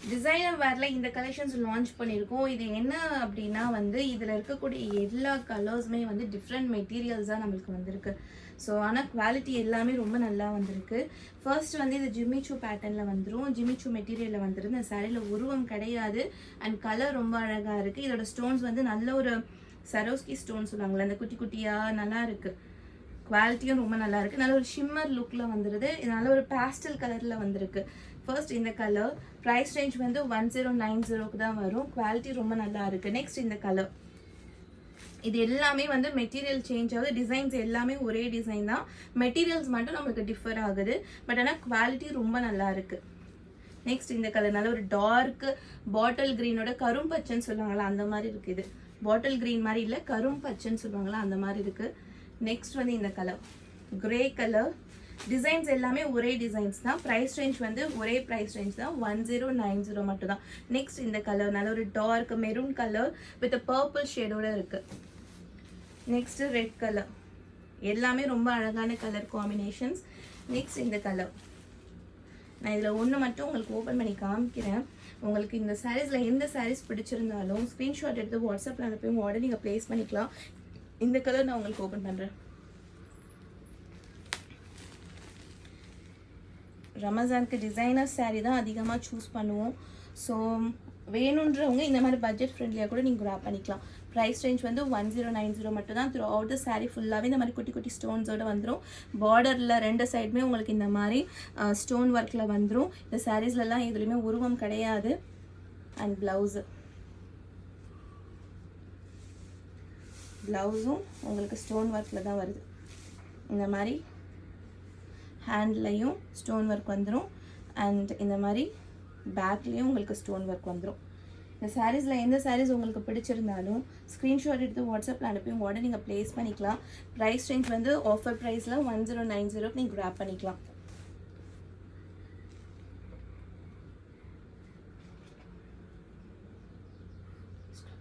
Designer வேர்ல இந்த collections launch பண்ணியிருக்கோம். இது என்ன அப்படின்னா வந்து இதில் இருக்கக்கூடிய எல்லா கலர்ஸுமே வந்து டிஃப்ரெண்ட் மெட்டீரியல்ஸாக நம்மளுக்கு வந்திருக்கு. ஸோ ஆனால் குவாலிட்டி எல்லாமே ரொம்ப நல்லா வந்திருக்கு. ஃபர்ஸ்ட் வந்து இது ஜிம்மிச்சூ பேட்டர்னில் வந்துடும். ஜிம்மிச்சூ மெட்டீரியலில் வந்துடும். இந்த சாரியில் உருவம் கிடையாது அண்ட் கலர் ரொம்ப அழகாக இருக்குது. இதோட ஸ்டோன்ஸ் வந்து நல்ல ஒரு சரோஸ்கி ஸ்டோன் சொல்லுவாங்களே, அந்த குட்டி குட்டியாக நல்லா இருக்குது. குவாலிட்டியும் ரொம்ப நல்லா இருக்குது. நல்ல ஒரு ஷிம்மர் லுக்கில் வந்துடுது. இது நல்ல ஒரு பேஸ்டல் கலரில் வந்திருக்கு. ஃபர்ஸ்ட் இந்த கலர் ப்ரைஸ் ரேஞ்ச் வந்து 1090க்கு தான் வரும். குவாலிட்டி ரொம்ப நல்லா இருக்குது. நெக்ஸ்ட் இந்த கலர், இது எல்லாமே வந்து மெட்டீரியல் சேஞ்ச் ஆகுது. டிசைன்ஸ் எல்லாமே ஒரே டிசைன் தான், மெட்டீரியல்ஸ் மட்டும் நம்மளுக்கு டிஃபர் ஆகுது. பட் ஆனால் குவாலிட்டி ரொம்ப நல்லா இருக்குது. நெக்ஸ்ட் இந்த கலர் நல்ல ஒரு டார்க் பாட்டில் க்ரீனோட கரும்பச்சன்னு சொல்லுவாங்களா அந்த மாதிரி இருக்குது. இது பாட்டில் க்ரீன் மாதிரி இல்லை, கரும்பச்சன்னு சொல்லுவாங்களா அந்த மாதிரி இருக்குது. நெக்ஸ்ட் வந்து இந்த கலர் கிரே கலர். டிசைன்ஸ் எல்லாமே ஒரே டிசைன்ஸ் தான். ப்ரைஸ் ரேஞ்ச் வந்து ஒரே ப்ரைஸ் ரேஞ்ச் தான், 1090 மட்டும் தான். நெக்ஸ்ட் இந்த கலர் நல்ல ஒரு dark maroon colour with purple ஷேடோட இருக்குது. Next red colour. எல்லாமே ரொம்ப அழகான கலர் காம்பினேஷன்ஸ். நெக்ஸ்ட் இந்த கலர், நான் இதில் ஒன்று மட்டும் உங்களுக்கு ஓப்பன் பண்ணி காமிக்கிறேன். உங்களுக்கு இந்த சாரீஸில் எந்த சாரீஸ் பிடிச்சிருந்தாலும் ஸ்க்ரீன்ஷாட் எடுத்து வாட்ஸ்அப்பில் அனுப்பி உடனே நீங்கள் ப்ளேஸ் பண்ணிக்கலாம். இந்த கலர் நான் உங்களுக்கு ஓப்பன் பண்ணுறேன். ரமஜானுக்கு டிசைனர் சாரீ தான் அதிகமாக சூஸ் பண்ணுவோம். ஸோ வேணுன்றவங்க இந்த மாதிரி பட்ஜெட் ஃப்ரெண்ட்லியாக கூட நீங்கள் கிராப் பண்ணிக்கலாம். ப்ரைஸ் ரேஞ்ச் வந்து 1090 மட்டும் தான். த்ரூ அவுட் த சாரீ ஃபுல்லாகவே இந்த மாதிரி குட்டி குட்டி ஸ்டோன்ஸோடு வந்துடும். பார்டரில் ரெண்டு சைடுமே உங்களுக்கு இந்த மாதிரி ஸ்டோன் ஒர்க்கில் வந்துடும். இந்த சாரீஸ்லலாம் எதுலேயுமே உருவம் கிடையாது. அண்ட் ப்ளவுஸும் உங்களுக்கு ஸ்டோன் ஒர்க்கில் தான் வருது. இந்த மாதிரி ஹேண்ட்லையும் ஸ்டோன் ஒர்க் வந்துடும். அண்ட் இந்த மாதிரி பேக்லேயும் உங்களுக்கு ஸ்டோன் ஒர்க் வந்துடும். இந்த சாரீஸில் எந்த சாரீஸ் உங்களுக்கு பிடிச்சிருந்தாலும் ஸ்க்ரீன்ஷாட் எடுத்து வாட்ஸ்அப்பில் அனுப்பி உடனே நீங்கள் ப்ளேஸ் பண்ணிக்கலாம். ப்ரைஸ் ரேஞ்ச் வந்து ஆஃபர் ப்ரைஸில் 1090 நீங்கள் கிராப் பண்ணிக்கலாம்.